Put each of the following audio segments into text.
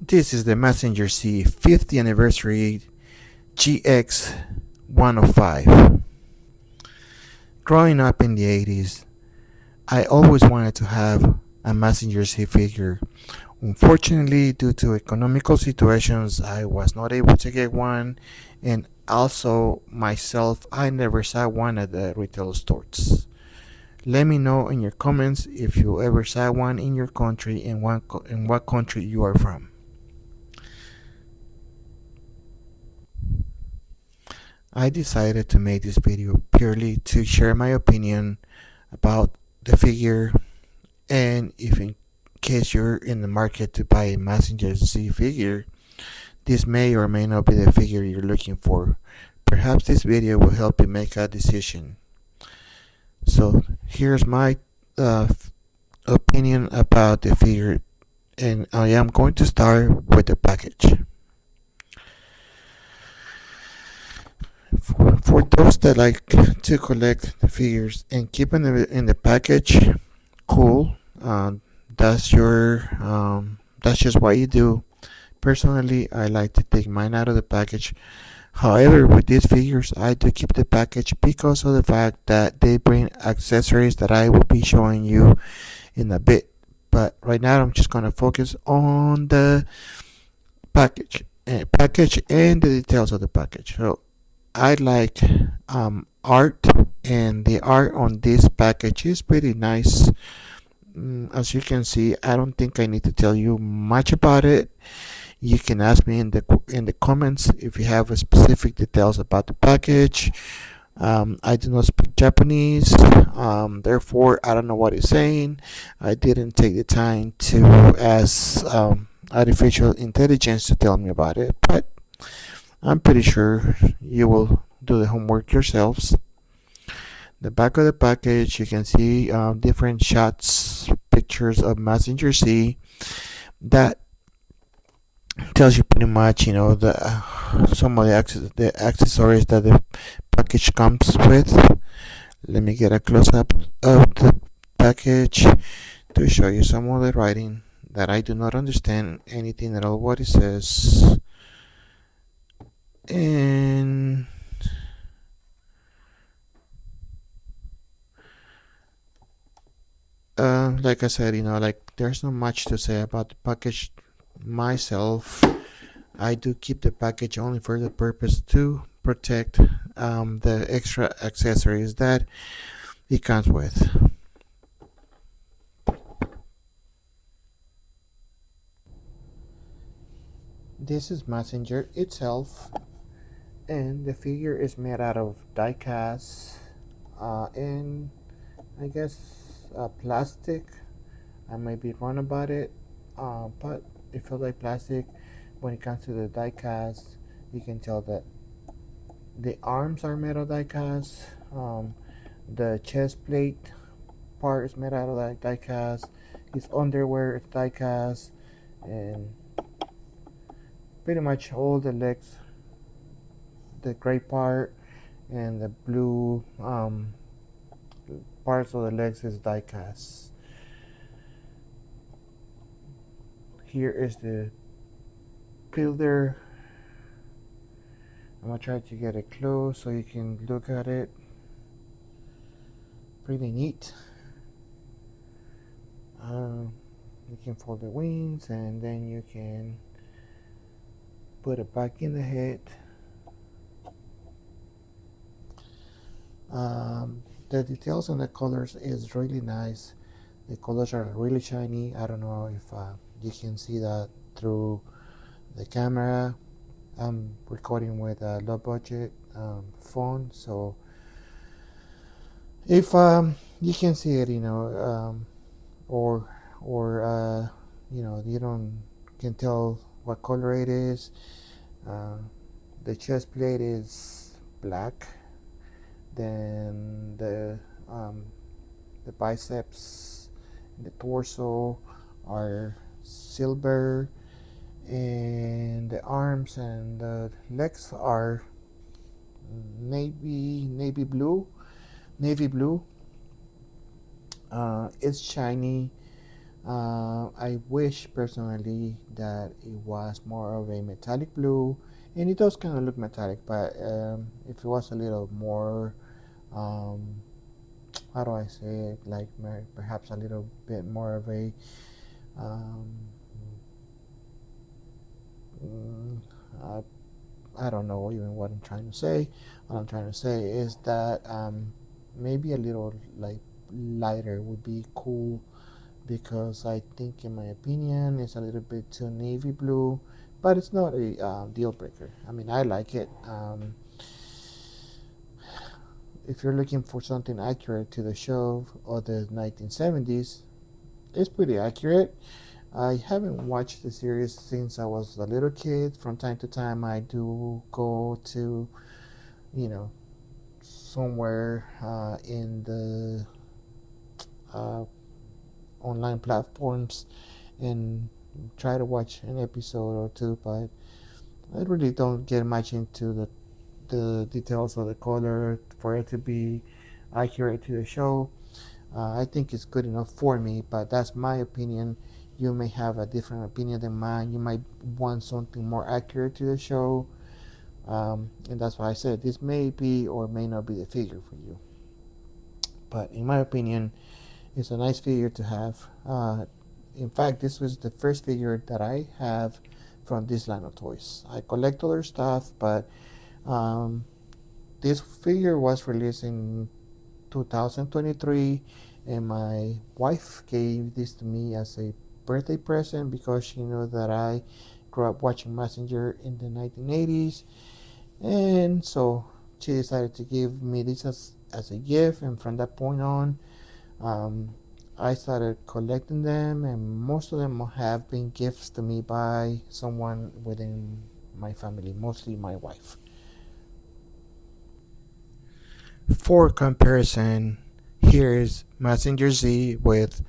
This is the Mazinger Z 50th Anniversary GX 105. Growing up in the 80s, I always wanted to have a Mazinger Z figure. Unfortunately, due to economical situations, I was not able to get one, and also myself, I never saw one at the retail stores. Let me know in your comments if you ever saw one in your country and what country you are from. I decided to make this video purely to share my opinion about the figure, and if in case you're in the market to buy a Mazinger Z figure, this may or may not be the figure you're looking for. Perhaps this video will help you make a decision. So here's my uh, opinion about the figure, and I am going to start with the package. For those that like to collect the figures and keep them in the package, cool. That's just what you do. Personally, I like to take mine out of the package. However, with these figures, I do keep the package because of the fact that they bring accessories that I will be showing you in a bit. But right now, I'm just gonna focus on the package and the details of the package. So I like art, and the art on this package is pretty nice. As you can see, I don't think I need to tell you much about it. You can ask me in the comments if you have a specific details about the package. I do not speak Japanese, therefore I don't know what it's saying. I didn't take the time to ask artificial intelligence to tell me about it, but I'm pretty sure you will do the homework yourselves. The back of the package, you can see different shots, pictures of Mazinger Z. That tells you pretty much, the some of the accessories that the package comes with. Let me get a close up of the package to show you some of the writing that I do not understand anything at all what it says. And like I said, like there's not much to say about the package myself. I do keep the package only for the purpose to protect the extra accessories that it comes with. This is Mazinger itself, and the figure is made out of die cast and I guess plastic. I might be wrong about it, but it feels like plastic. When it comes to the die cast, you can tell that the arms are made of die cast. The chest plate part is made out of die cast. His underwear is die cast, and pretty much all the legs, the gray part and the blue parts of the legs is die cast. Here is the builder. I'm gonna try to get it close so you can look at it. Pretty neat. You can fold the wings and then you can put it back in the head. The details on the colors is really nice. The colors are really shiny. I don't know if you can see that through the camera. I'm recording with a low budget phone, so if you can see it, or you don't can tell what color it is. The chest plate is black. Then the biceps, the torso are silver, and the arms and the legs are navy blue. It's shiny. I wish personally that it was more of a metallic blue, and it does kind of look metallic, but if it was a little more, um, how do I say it, like perhaps a little bit more of a, um, mm, uh, I don't know even what I'm trying to say. What I'm trying to say is that maybe a little like lighter would be cool, because I think, in my opinion, it's a little bit too navy blue, but it's not a deal breaker. I mean, I like it. If you're looking for something accurate to the show of the 1970s, it's pretty accurate. I haven't watched the series since I was a little kid. From time to time, I do go to, you know, somewhere in the uh, online platforms and try to watch an episode or two, but I really don't get much into the details of the color for it to be accurate to the show. I think it's good enough for me, but that's my opinion. You may have a different opinion than mine. You might want something more accurate to the show, and that's why I said this may be or may not be the figure for you. But in my opinion, it's a nice figure to have. In fact, this was the first figure that I have from this line of toys. I collect other stuff, but um, this figure was released in 2023, and my wife gave this to me as a birthday present because she knew that I grew up watching Mazinger in the 1980s, and so she decided to give me this as a gift. And from that point on, um, I started collecting them, and most of them have been gifts to me by someone within my family, mostly my wife. For comparison, here's Mazinger Z with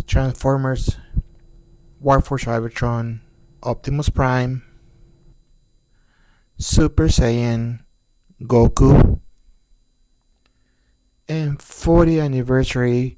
Transformers, War for Cybertron, Optimus Prime, Super Saiyan, Goku, and 40th anniversary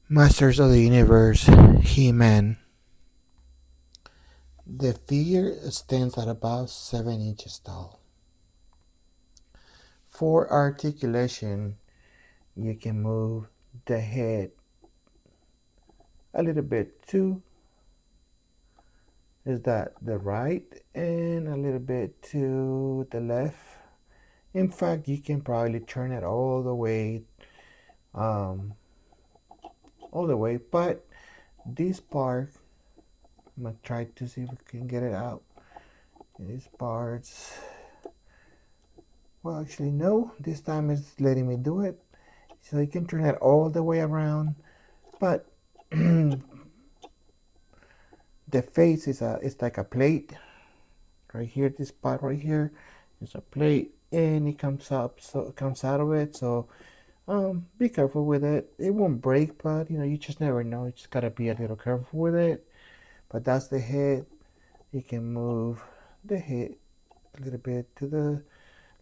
Masters of the Universe, He-Man. The figure stands at about 7 inches tall. For articulation, you can move the head a little bit to is that the right and a little bit to the left. In fact, you can probably turn it um, all the way. But this part, I'm gonna try to see if we can get it out. These parts, well, actually no. This time it's letting me do it, so you can turn it all the way around. But the face is like a plate right here. This part right here is a plate, and it comes up, so it comes out of it. So be careful with it. It won't break, but you just never know. You just gotta be a little careful with it. But that's the head. You can move the head a little bit to the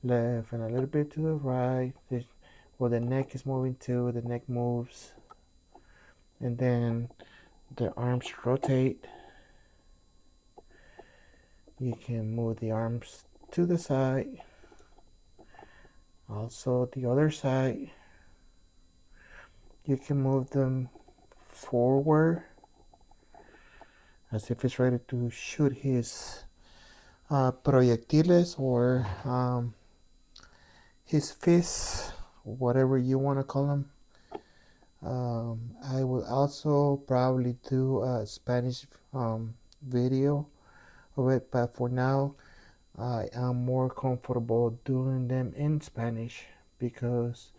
left and a little bit to the right. Well, the neck is moving too. The neck moves, and then the arms rotate. You can move the arms to the side, also the other side. You can move them forward as if it's ready to shoot his proyectiles, or his fists, whatever you want to call them. I will also probably do a Spanish video of it, but for now, I am more comfortable doing them in Spanish because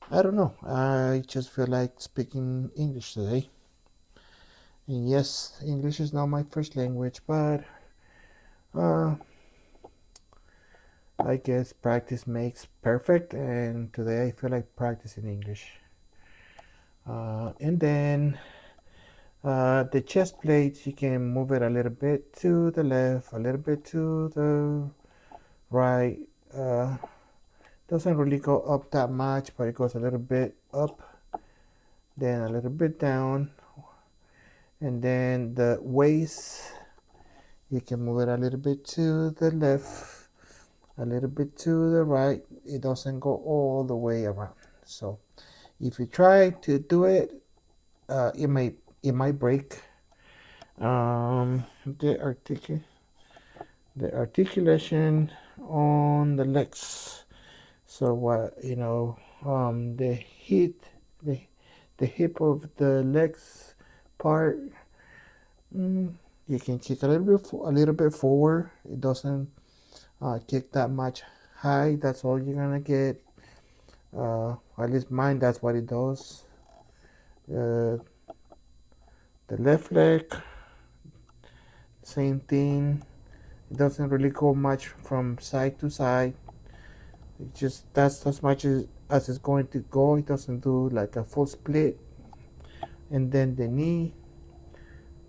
I don't know, I just feel like speaking English today. And yes, English is not my first language, but uh, I guess practice makes perfect, and today I feel like practicing English. And then the chest plate, you can move it a little bit to the left, a little bit to the right. Doesn't really go up that much, but it goes a little bit up, then a little bit down. And then the waist, you can move it a little bit to the left, a little bit to the right. It doesn't go all the way around. So if you try to do it, it might break. Um, the the articulation on the legs. So what the the the hip of the legs part. Mm, you can kick a little bit forward. It doesn't kick that much high. That's all you're gonna get. At least mine, that's what it does. Uh, the left leg, same thing. It doesn't really go much from side to side. It just that's as much as it's going to go. It doesn't do like a full split. And then the knee,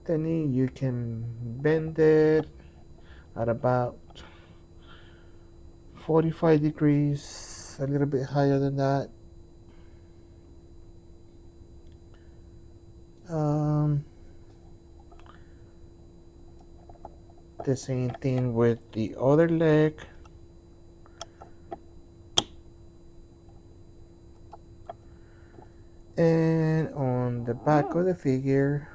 you can bend it at about 45 degrees, a little bit higher than that. Um, the same thing with the other leg. And on the back of the figure,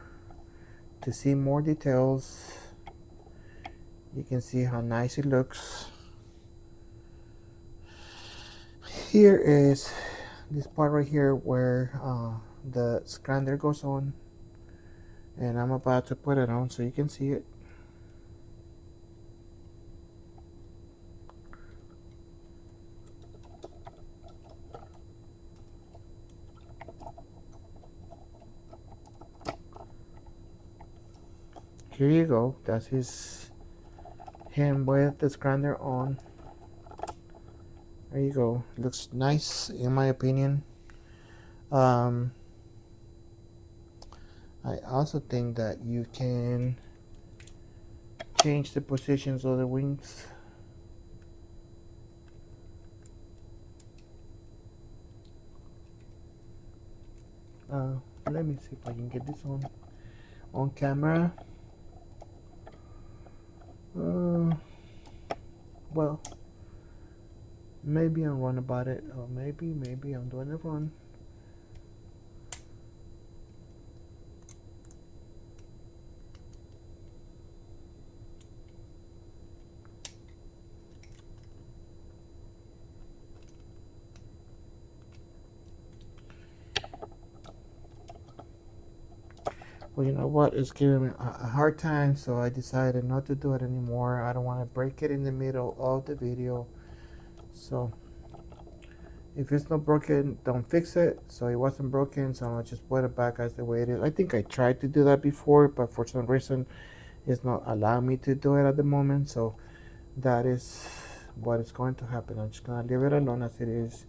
to see more details, you can see how nice it looks. Here is this part right here where the scrander goes on, and I'm about to put it on so you can see it. Here you go. That's him with the scrander on. There you go. Looks nice in my opinion. Um, I also think that you can change the positions of the wings. Let me see if I can get this on camera. Well, maybe I'm wrong about it, or maybe I'm doing it wrong. Well, you know what? It's giving me a hard time, so I decided not to do it anymore. I don't want to break it in the middle of the video. So if it's not broken, don't fix it. So it wasn't broken, so I'll just put it back as the way it is. I think I tried to do that before, but for some reason it's not allowing me to do it at the moment. So that is what is going to happen. I'm just gonna leave it alone as it is.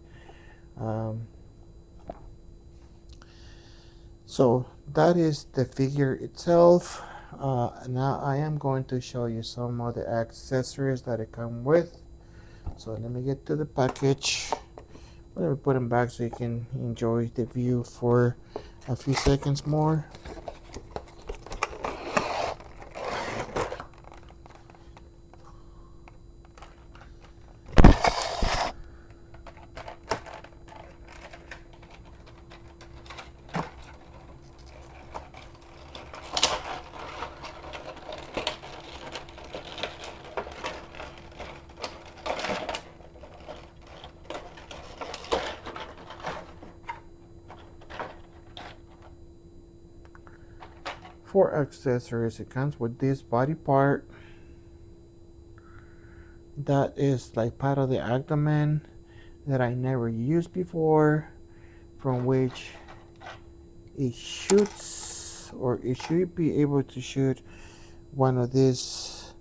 Um, so that is the figure itself. Now I am going to show you some of the accessories that it comes with. So let me get to the package. Let me put them back so you can enjoy the view for a few seconds more. For accessories, it comes with this body part that is like part of the abdomen that I never used before, from which it shoots, or it should be able to shoot one of these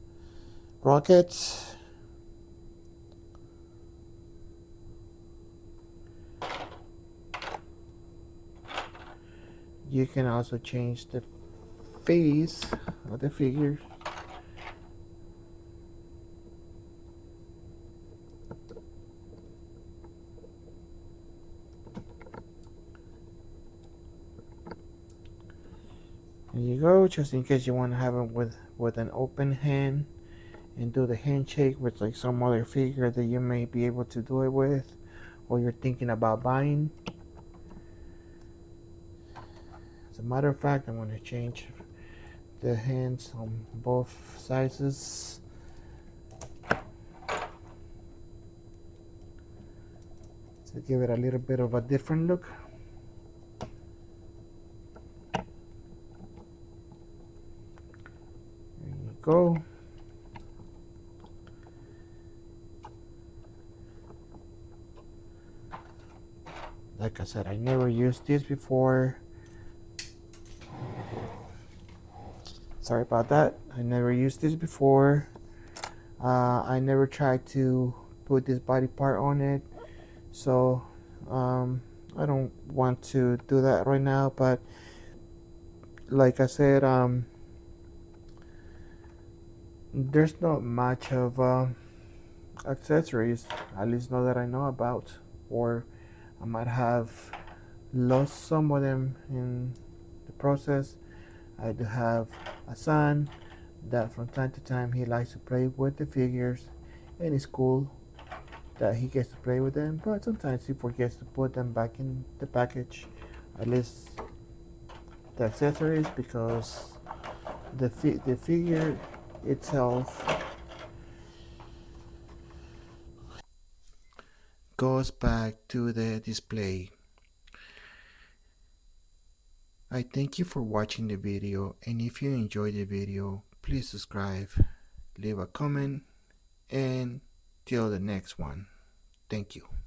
rockets. You can also change the face of the figure. And you go, just in case you want to have it with an open hand and do the handshake with like some other figure that you may be able to do it with, or you're thinking about buying. As a matter of fact, I'm going to change the hands on both sizes to give it a little bit of a different look. There you go. Like I said, I never used this before. Sorry about that. I never used this before. I never tried to put this body part on it, so I don't want to do that right now. But like I said, there's not much of accessories, at least not that I know about, or I might have lost some of them in the process. I do have a son that from time to time he likes to play with the figures, and it's cool that he gets to play with them, but sometimes he forgets to put them back in the package, at least the accessories, because the figure itself goes back to the display. I thank you for watching the video, and if you enjoyed the video, please subscribe, leave a comment, and till the next one. Thank you.